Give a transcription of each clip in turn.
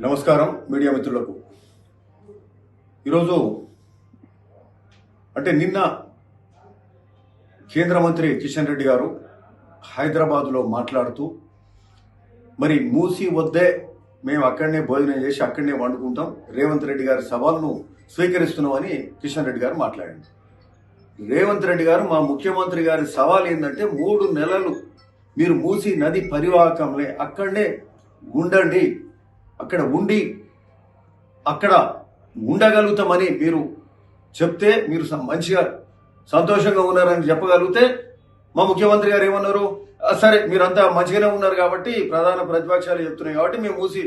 నమస్కారం మీడియా మిత్రులకు. ఈరోజు నిన్న కేంద్ర మంత్రి కిషన్ రెడ్డి గారు హైదరాబాద్లో మాట్లాడుతూ మరి మూసి వద్దే మేము అక్కడనే భోజనం చేసి అక్కడనే వండుకుంటాం, రేవంత్ రెడ్డి గారి సవాల్ను స్వీకరిస్తున్నామని కిషన్ రెడ్డి గారు మాట్లాడారు. రేవంత్ రెడ్డి గారు మా ముఖ్యమంత్రి గారి సవాల్ ఏంటంటే 3 నెలలు మీరు మూసి నది పరివాహకంలో అక్కడనే ఉండండి, అక్కడ ఉండి అక్కడ ఉండగలుగుతామని మీరు చెప్తే, మీరు మంచిగా సంతోషంగా ఉన్నారని చెప్పగలిగితే మా ముఖ్యమంత్రి గారు ఏమన్నారు, సరే మీరంతా మంచిగానే ఉన్నారు కాబట్టి ప్రధాన ప్రతిపక్షాలు చెప్తున్నాయి కాబట్టి మేము మూసి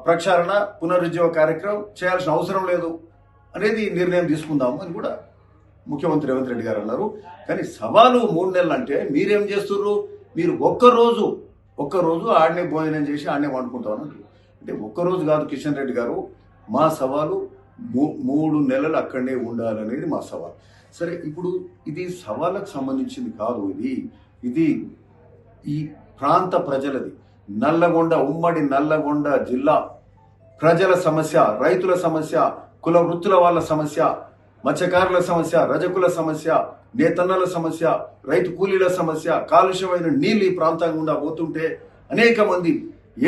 ప్రక్షాళన పునరుజ్జీవ కార్యక్రమం చేయాల్సిన అవసరం లేదు అనేది నిర్ణయం తీసుకుందాము అని కూడా ముఖ్యమంత్రి రేవంత్ రెడ్డి గారు అన్నారు. కానీ సవాలు 3 నెలలు అంటే మీరేం చేస్తున్నారు, మీరు ఒక్కరోజు ఆడనే భోజనం చేసి ఆడనే వండుకుంటామని అంటే ఒక్కరోజు కాదు కిషన్ రెడ్డి గారు, మా సవాలు 3 నెలలు అక్కడనే ఉండాలనేది మా సవాల్. సరే, ఇప్పుడు ఇది సవాళ్ళకు సంబంధించింది కాదు, ఇది ఈ ప్రాంత ప్రజలది. ఉమ్మడి నల్లగొండ జిల్లా ప్రజల సమస్య, రైతుల సమస్య, కుల వృత్తుల వాళ్ళ సమస్య, మత్స్యకారుల సమస్య, రజకుల సమస్య, నేతన్నల సమస్య, రైతు కూలీల సమస్య, కాలుష్యమైన నీళ్ళు ఈ ప్రాంతం గుండా పోతుంటే అనేక మంది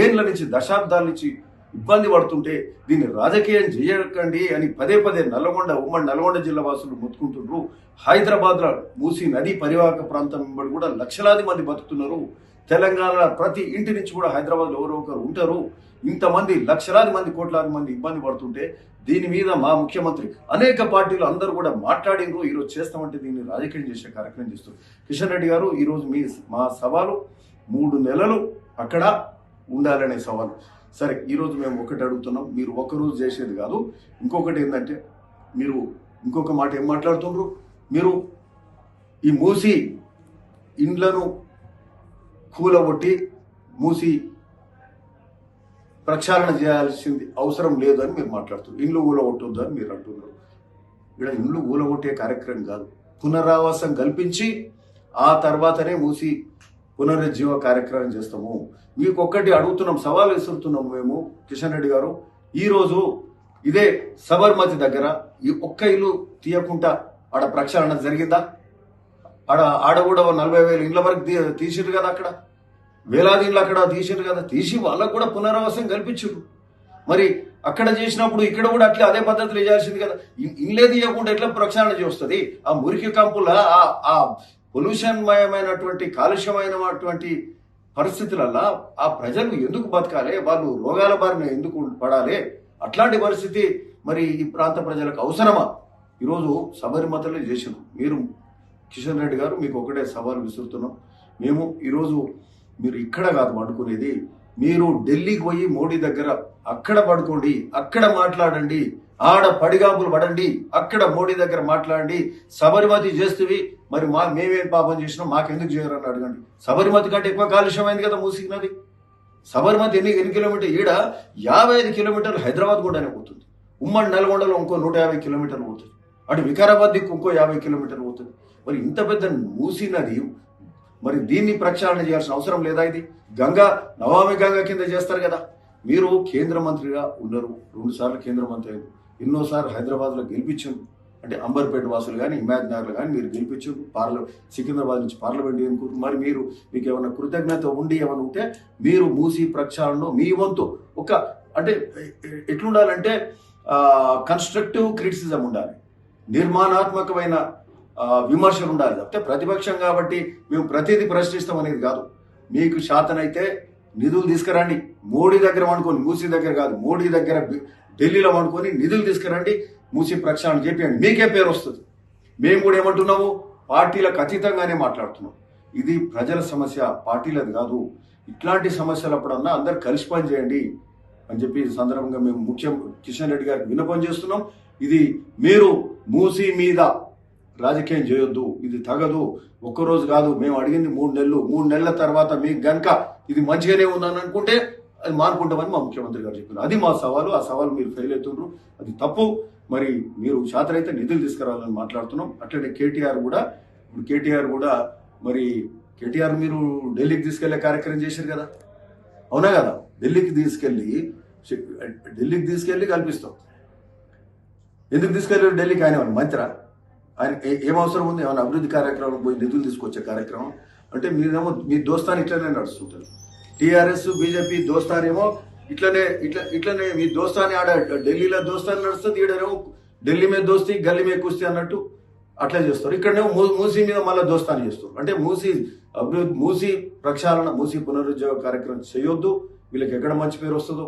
ఏళ్ల నుంచి దశాబ్దాల నుంచి ఇబ్బంది పడుతుంటే దీన్ని రాజకీయం చేయకండి అని పదే ఉమ్మడి నల్గొండ జిల్లా వాసులు మొత్తుకుంటున్నారు. హైదరాబాద్లో మూసి నది పరివాహక ప్రాంతం వెంబడి కూడా లక్షలాది మంది బతుకుతున్నారు. తెలంగాణ ప్రతి ఇంటి నుంచి కూడా హైదరాబాద్లో ఎవరో ఒకరు ఉంటారు. ఇంతమంది లక్షలాది మంది కోట్లాది మంది ఇబ్బంది పడుతుంటే దీని మీద మా ముఖ్యమంత్రి అనేక పార్టీలు అందరూ కూడా మాట్లాడినరు. ఈరోజు చేస్తామంటే దీన్ని రాజకీయం చేసే కార్యక్రమం చేస్తారు. కిషన్ రెడ్డి గారు, ఈరోజు మా సవాలు 3 నెలలు అక్కడ ఉండాలనే సవాలు. సరే, ఈరోజు మేము ఒకటి అడుగుతున్నాం, మీరు ఒక్కరోజు చేసేది కాదు. ఇంకొకటి ఏంటంటే, మీరు ఇంకొక మాట ఏం మాట్లాడుతున్నారు, మీరు ఈ మూసి ఇండ్లను కూలగొట్టి మూసి ప్రక్షాళన చేయాల్సింది అవసరం లేదు అని మీరు మాట్లాడుతున్నారు. ఇండ్లు ఊలగొట్టొద్దు అని మీరు అంటున్నారు. ఇక్కడ ఇండ్లు ఊలగొట్టే కార్యక్రమం కాదు, పునరావాసం కల్పించి ఆ తర్వాతనే మూసి పునరుజ్జీవ కార్యక్రమం చేస్తాము. మీకు ఒక్కటి అడుగుతున్నాం, సవాల్ విసురుతున్నాము మేము. కిషన్ రెడ్డి గారు, ఈరోజు ఇదే సబర్మతి దగ్గర ఈ ఒక్క ఇల్లు తీయకుండా ఆడ ప్రక్షాళన జరిగిందా? ఆడ కూడా 40,000 ఇండ్ల వరకు తీసిరు కదా, అక్కడ వేలాది ఇండ్లు అక్కడ తీసిరు కదా, తీసి వాళ్ళకు కూడా పునరావాసం కల్పించారు. మరి అక్కడ చేసినప్పుడు ఇక్కడ కూడా అదే పద్ధతిలో చేయాల్సింది కదా. ఇల్లే తీయకుండా ఎట్లా ప్రక్షాళన చేస్తుంది? ఆ మురికి కంపుల ఆ పొల్యూషన్ మయమైనటువంటి కాలుష్యమైనటువంటి పరిస్థితులల్లో ఆ ప్రజలు ఎందుకు బతకాలి? వాళ్ళు రోగాల బారిన ఎందుకు పడాలి? అట్లాంటి పరిస్థితి మరి ఈ ప్రాంత ప్రజలకు అవసరమా? ఈరోజు సబర్మతిలో చేసినాం. మీరు కిషన్ రెడ్డి గారు, మీకు ఒకటే సవాల్ విసురుతున్నాం మేము. ఈరోజు మీరు ఇక్కడ కాదు పడుకునేది, మీరు ఢిల్లీకి పోయి మోడీ దగ్గర అక్కడ పడుకోండి, అక్కడ మాట్లాడండి, ఆడ పడిగాపులు పడండి, అక్కడ మోడీ దగ్గర మాట్లాడండి. సబర్మతి చేస్తేవి మరి మేమేం పాపం చేసినాం, మాకెందుకు చేయరని అడగండి. సబర్మతి కంటే ఎక్కువ కాలుష్యమైంది కదా మూసినది. సబర్మతి ఎన్ని కిలోమీటర్? ఈడ 55 కిలోమీటర్లు హైదరాబాద్ కూడానే పోతుంది. ఉమ్మడి నల్గొండలో ఇంకో 150 కిలోమీటర్లు పోతుంది. అటు వికారాబాద్ దిక్కు ఇంకో 50 కిలోమీటర్లు పోతుంది. మరి ఇంత పెద్ద మూసినది మరి దీన్ని ప్రక్షాళన చేయాల్సిన అవసరం లేదా? ఇది నమామి గంగా కింద చేస్తారు కదా. మీరు కేంద్ర మంత్రిగా ఉన్నారు, 2 సార్లు కేంద్ర మంత్రి అయ్యారు, ఎన్నోసార్లు హైదరాబాద్లో గెలిపించారు. అంటే అంబర్పేట వాసులు కానీ ఇమాజ్ నగర్లు కానీ మీరు గెలిపించారు. సికింద్రాబాద్ నుంచి పార్లమెంట్ ఎన్నుకుంటారు. మరి మీకు ఏమైనా కృతజ్ఞత ఉండి ఏమైనా ఉంటే మీరు మూసి ప్రక్షాళనలో మీ వంతు ఎట్లుండాలంటే కన్స్ట్రక్టివ్ క్రిటిసిజం ఉండాలి, నిర్మాణాత్మకమైన విమర్శలు ఉండాలి. తప్పితే ప్రతిపక్షం కాబట్టి మేము ప్రతిదీ ప్రశ్నిస్తాం అనేది కాదు. మీకు శాతనైతే నిధులు తీసుకురండి, మోడీ దగ్గర వండుకొని, మూసీ దగ్గర కాదు, మోడీ దగ్గర ఢిల్లీలో వండుకొని నిధులు తీసుకురండి, మూసీ ప్రక్షాళన చేపియండి, మీకే పేరు వస్తుంది. మేము కూడా ఏమంటున్నాము, పార్టీలకు అతీతంగానే మాట్లాడుతున్నాం. ఇది ప్రజల సమస్య, పార్టీలది కాదు. ఇట్లాంటి సమస్యలప్పుడన్నా అందరు కలిసి పని చేయండి అని చెప్పి ఈ సందర్భంగా మేము కిషన్ రెడ్డి గారికి విన్నపం చేస్తున్నాం. ఇది మీరు మూసీ మీద రాజకీయం చేయొద్దు, ఇది తగదు. ఒక్కరోజు కాదు, మేము అడిగింది 3 నెలలు. 3 నెలల తర్వాత మీకు గనక ఇది మంచిగానే ఉందని అనుకుంటే అది మానుకుంటామని మా ముఖ్యమంత్రి గారు చెప్పారు. అది మా సవాలు. ఆ సవాలు మీరు ఫెయిల్ అవుతున్నారు, అది తప్పు. మరి మీరు శాతనైతే నిధులు తీసుకురావాలని మాట్లాడుతున్నాం. అట్లనే కేటీఆర్ కూడా మరి కేటీఆర్ మీరు ఢిల్లీకి తీసుకెళ్లే కార్యక్రమం చేశారు కదా, అవునా కదా? ఢిల్లీకి తీసుకెళ్ళి కల్పిస్తాం. ఎందుకు తీసుకెళ్ళి ఢిల్లీకి? ఆయన ఏమన్నా మంత్రా? ఆయన ఏం అవసరం ఉంది? ఏమైనా అభివృద్ధి కార్యక్రమం పోయి నిధులు తీసుకొచ్చే కార్యక్రమం అంటే మీరేమో మీ దోస్తాన్ని ఇట్లనే నడుస్తుంటారు. టీఆర్ఎస్ బీజేపీ దోస్తానేమో ఇట్లనే మీ దోస్తాని ఆడ ఢిల్లీలో దోస్తాన్ని నడుస్తుంది, ఈడనేమో ఢిల్లీ మీద దోస్తి గల్లీ మీద కుస్తీ అన్నట్టు అట్లా చేస్తారు. ఇక్కడనేమో మూసీ మీద మళ్ళీ దోస్తాన్ని చేస్తారు. అంటే మూసీ ప్రక్షాళన, మూసీ పునరుజ్జీవ కార్యక్రమం చేయొద్దు. వీళ్ళకి ఎక్కడ మంచి పేరు వస్తుందో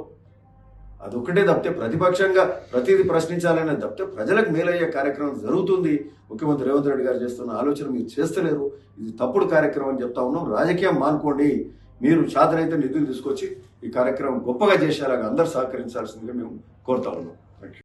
అదొక్కటే తప్పితే, ప్రతిపక్షంగా ప్రతిదీ ప్రశ్నించాలనే తప్పితే ప్రజలకు మేలయ్యే కార్యక్రమం జరుగుతుంది. ముఖ్యమంత్రి రేవంత్ రెడ్డి గారు చేస్తున్న ఆలోచన మీరు చేస్తలేరు. ఇది తప్పుడు కార్యక్రమం అని చెప్తా ఉన్నాం. రాజకీయం మానుకోండి. మీరు చేతనైతే నిధులు తీసుకొచ్చి ఈ కార్యక్రమం గొప్పగా చేసేలాగా అందరూ సహకరించాల్సిందిగా మేము కోరుతా ఉన్నాం. Thank you.